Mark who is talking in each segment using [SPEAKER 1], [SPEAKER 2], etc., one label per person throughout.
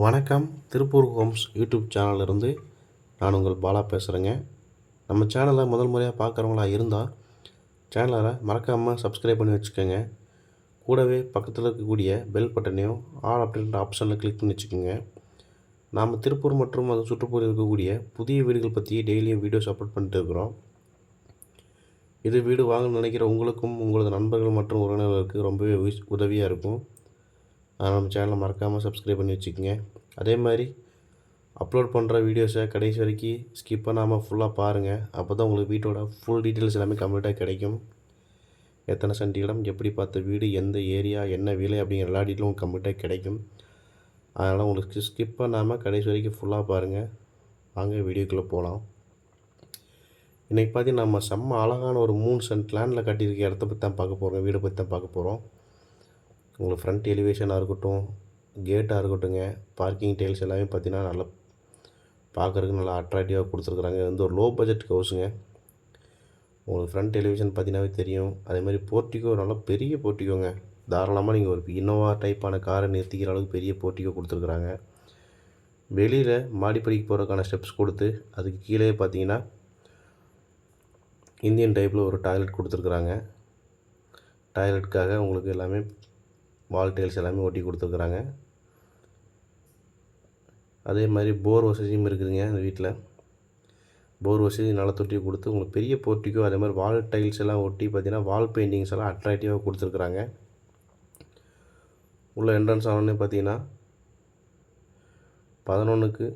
[SPEAKER 1] வணக்கம். Tiruppur Holmes YouTube சேனல்லேருந்து நான் உங்கள் பாலா பேசுகிறேங்க. நம்ம சேனலை முதல் முறையாக பார்க்குறவங்களா இருந்தால் சேனலை மறக்காமல் சப்ஸ்கிரைப் பண்ணி வச்சுக்கோங்க. கூடவே பக்கத்தில் இருக்கக்கூடிய பெல் பட்டனையும் ஆல் அப்படின்ற ஆப்ஷனில் கிளிக் பண்ணி வச்சுக்கோங்க. நாம் திருப்பூர் மற்றும் அது சுற்றுப்புறம் இருக்கக்கூடிய புதிய வீடுகள் பற்றி டெய்லியும் வீடியோஸ் அப்லோட் பண்ணிட்டு இருக்கிறோம். இது வீடு வாங்கணும்னு நினைக்கிற உங்களுக்கும் உங்களது நண்பர்கள் மற்றும் உறவினர்களுக்கு ரொம்பவே உதவியாக இருக்கும். அதனால் நம்ம சேனலை மறக்காமல் சப்ஸ்கிரைப் பண்ணி வச்சுக்கோங்க. அதே மாதிரி அப்லோட் பண்ணுற வீடியோஸை கடைசி வரைக்கும் ஸ்கிப் பண்ணாமல் ஃபுல்லாக பாருங்கள். அப்போ தான் உங்களுக்கு வீட்டோட ஃபுல் டீட்டெயில்ஸ் எல்லாமே கம்ப்ளீட்டாக கிடைக்கும். எத்தனை சென்ட் இடம், எப்படி பார்த்த வீடு, எந்த ஏரியா, என்ன விலை அப்படிங்கிற எல்லா டீட்டெயிலும் உங்களுக்கு கம்ப்ளீட்டாக கிடைக்கும். அதனால் உங்களுக்கு ஸ்கிப் பண்ணாமல் கடைசி வரைக்கும் ஃபுல்லாக பாருங்கள். வாங்க வீடியோக்குள்ளே போகலாம். இன்றைக்கி பார்த்தீங்கன்னா நம்ம செம்ம அழகான ஒரு 3 சென்ட் லேண்டில் கட்டியிருக்க இடத்த பற்றி தான் பார்க்க போகிறோம். வீடை பற்றி தான் பார்க்க போகிறோம். உங்களுக்கு ஃப்ரண்ட் எலிவேஷனாக இருக்கட்டும், கேட்டாக இருக்கட்டுங்க, பார்க்கிங் டைல்ஸ் எல்லாமே பார்த்தீங்கன்னா நல்லா பார்க்குறதுக்கு நல்லா அட்ராக்டிவாக கொடுத்துருக்குறாங்க. இது வந்து ஒரு லோ பட்ஜெட் ஹவுஸுங்க. உங்களுக்கு ஃப்ரண்ட் எலிவேஷன் பார்த்தீங்கன்னாவே தெரியும். அதேமாதிரி போர்ட்டிகோ நல்லா பெரிய போர்ட்டிகோங்க. தாராளமாக நீங்கள் ஒரு இன்னோவா டைப்பான காரை நிறுத்திக்கிற அளவுக்கு பெரிய போர்ட்டிகோ கொடுத்துருக்குறாங்க. வெளியில் மாடிப்படிக்கு போகிறதுக்கான ஸ்டெப்ஸ் கொடுத்து அதுக்கு கீழே பார்த்தீங்கன்னா இந்தியன் டைப்பில் ஒரு டாய்லெட் கொடுத்துருக்குறாங்க. டாய்லெட்டுக்காக உங்களுக்கு எல்லாமே வால் டைல்ஸ் எல்லாமே ஒட்டி கொடுத்துருக்குறாங்க. அதே மாதிரி போர் வசதியும் இருக்குதுங்க. இந்த வீட்டில் போர் வசதி நல்லா தொட்டி கொடுத்து உங்களுக்கு பெரிய போர்ட்டிக்கோ, அதே மாதிரி வால் டைல்ஸ் எல்லாம் ஒட்டி பார்த்தீங்கன்னா வால் பெயிண்டிங்ஸ் எல்லாம் அட்ராக்டிவாக கொடுத்துருக்குறாங்க. உள்ள என்ட்ரன்ஸ் ஆனோடனே பார்த்தீங்கன்னா 11க்கு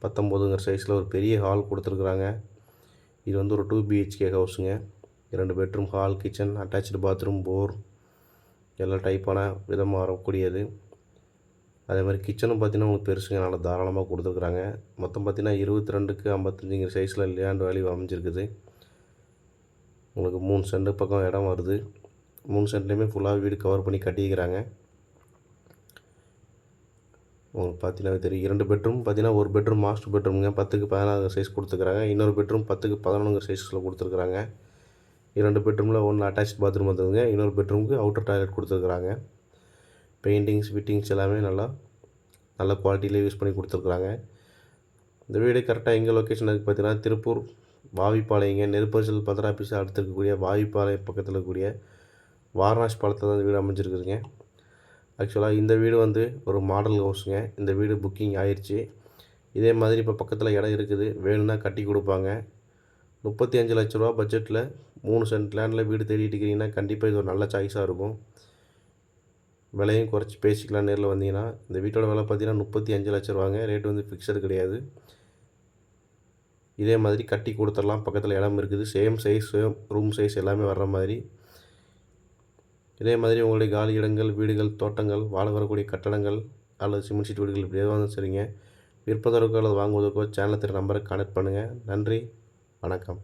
[SPEAKER 1] 19ங்கிற சைஸில் ஒரு பெரிய ஹால் கொடுத்துருக்குறாங்க. இது வந்து ஒரு 2 BHK ஹவுஸுங்க. 2 bedroom, hall, kitchen, attach bathroom, போர் எல்லா டைப்பான விதமாக வரக்கூடியது. அதே மாதிரி கிச்சனும் பார்த்தீங்கன்னா உங்களுக்கு பெருசுங்க, நல்லா தாராளமாக கொடுத்துருக்குறாங்க. மொத்தம் பார்த்தீங்கன்னா 22க்கு 55ங்கிற சைஸில் லேண்ட் வேல்யூ அமைஞ்சிருக்குது. உங்களுக்கு 3 சென்ட் பக்கம் இடம் வருது. 3 சென்ட்லேயுமே ஃபுல்லாக வீடு கவர் பண்ணி கட்டிக்கிறாங்க. உங்களுக்கு பார்த்தீங்கன்னா தெரியும். 2 பெட்ரூம் பார்த்தீங்கன்னா ஒரு பெட்ரூம் மாஸ்டர் பெட்ரூமுங்க, 10க்கு 16 சைஸ் கொடுத்துருக்குறாங்க. இன்னொரு பெட்ரூம் 10க்கு 11 சைஸில் கொடுத்துருக்குறாங்க. 2 பெட்ரூமில் ஒன்று அட்டாச் பாத்ரூம் வந்துடுங்க. இன்னொரு பெட்ரூமுக்கு அவுட்டர் டாய்லெட் கொடுத்துருக்குறாங்க. பெயிண்டிங்ஸ் ஃபிட்டிங்ஸ் எல்லாமே நல்ல குவாலிட்டியில் யூஸ் பண்ணி கொடுத்துருக்குறாங்க. இந்த வீடு கரெக்டாக எங்கே லொக்கேஷன் இருக்குது பார்த்தீங்கன்னா திருப்பூர் வாவிப்பாளையங்க. நெருப்பரிசல் பத்திர ஆஃபீஸ் அடுத்து இருக்கக்கூடிய வாவிப்பாளையம் பக்கத்தில் இருக்கக்கூடிய வாரணாசி பாலத்தில் தான் இந்த வீடு அமைஞ்சிருக்குதுங்க. ஆக்சுவலாக இந்த வீடு வந்து ஒரு மாடல் ஹவுஸுங்க. இந்த வீடு புக்கிங் ஆயிடுச்சு. இதே மாதிரி இப்போ பக்கத்தில் இடம் இருக்குது, வேணும்னா கட்டி கொடுப்பாங்க. 35 லட்ச ரூபா பட்ஜெட்டில் 3 சென்ட் லேண்டில் வீடு தேடிட்டு இருக்கிறீங்கன்னா கண்டிப்பாக இது ஒரு நல்ல சாய்ஸாக இருக்கும். விலையும் குறைச்சி பேசிக்கலாம் நேரில் வந்தீங்கன்னா. இந்த வீட்டோட விலை பார்த்தீங்கன்னா 35 லட்ச ரூபாங்க. ரேட்டு வந்து ஃபிக்ஸடு கிடையாது. இதே மாதிரி கட்டி கொடுத்துடலாம். பக்கத்தில் இடம் இருக்குது. Same size, same room size எல்லாமே வர்ற மாதிரி. இதே மாதிரி உங்களுடைய காலி இடங்கள், வீடுகள், தோட்டங்கள், வாழ வரக்கூடிய கட்டடங்கள் அல்லது சிமெண்ட் சீட் வீடுகள் இப்படி எதுவாக இருந்தாலும் சரிங்க, விற்பதற்கோ அல்லது வாங்குவதற்கோ சேனல் நம்பரை கனெக்ட் பண்ணுங்கள். நன்றி, வணக்கம்.